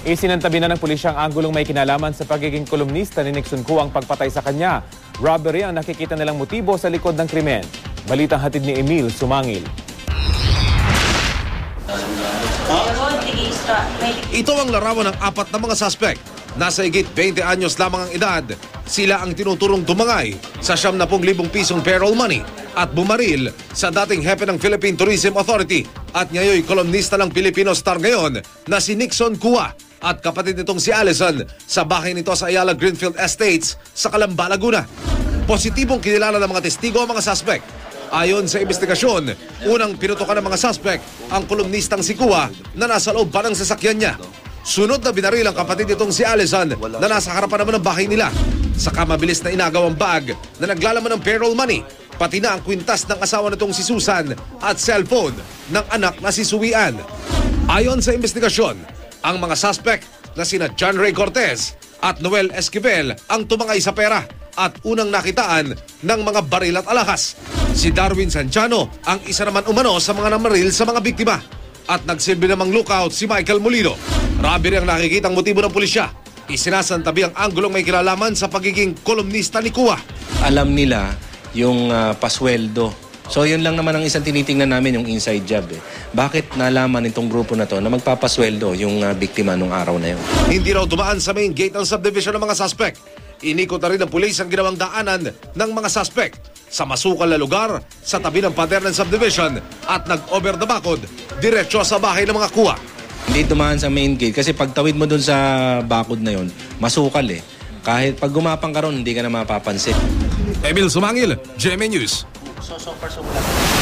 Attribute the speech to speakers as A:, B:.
A: Isinantabi na ng pulisya ang anggulong may kinalaman sa pagiging kolumnista ni Nixon Kua ang pagpatay sa kanya. Robbery ang nakikita nilang motibo sa likod ng krimen. Balitang hatid ni Emil Sumangil.
B: Ito ang larawan ng apat na mga suspect. Nasa higit 20 anyos lamang ang edad. Sila ang tinuturong tumangay sa 70,000 pisong payroll money at bumaril sa dating hepe ng Philippine Tourism Authority at ngayon kolumnista ng Filipino Star ngayon na si Nixon Kua at kapatid nitong si Allison sa bahay nito sa Ayala Greenfield Estates sa Calamba, Laguna. Positibong kinilala ng mga testigo ang mga suspect. Ayon sa investigasyon, unang pinutukan ng mga suspect ang kolumnistang si Kua na nasa loob pa ng sasakyan niya. Sunod na binaril ang kapatid nitong si Allison na nasa harapan naman ng bahay nila. Saka mabilis na inagaw ang bag na naglalaman ng payroll money, pati na ang kwintas ng asawa nitong si Susan at cellphone ng anak na si Suwian. Ayon sa investigasyon, ang mga suspect na sina John Ray Cortez at Noel Esquivel ang tumangay sa pera at unang nakitaan ng mga baril at alahas. Si Darwin Sanchano ang isa naman umano sa mga namaril sa mga biktima. At nagsilbi namang lookout si Michael Molino. Robbery ang nakikitang motibo ng pulisya. Isinasantabi ang anggulong may kilalaman sa pagiging kolumnista ni Kua.
C: Alam nila yung pasweldo. So yun lang naman ang isang tinitingnan namin, yung inside job. Bakit nalaman itong grupo na to na magpapasweldo yung biktima nung araw na yun?
B: Hindi raw dumaan sa main gate ng subdivision ng mga suspect. Inikot na rin ng pulis ang ginawang daanan ng mga suspect sa masukal na lugar sa tabi ng pader ng subdivision at nag-over the bakod diretso sa bahay ng mga Kua.
C: Hindi dumaan sa main gate kasi pagtawid mo dun sa bakod na yun, masukal eh. Kahit pag gumapang ka ron, hindi ka na mapapansin.
B: Emil Sumangil, GMA News.
D: So far so good.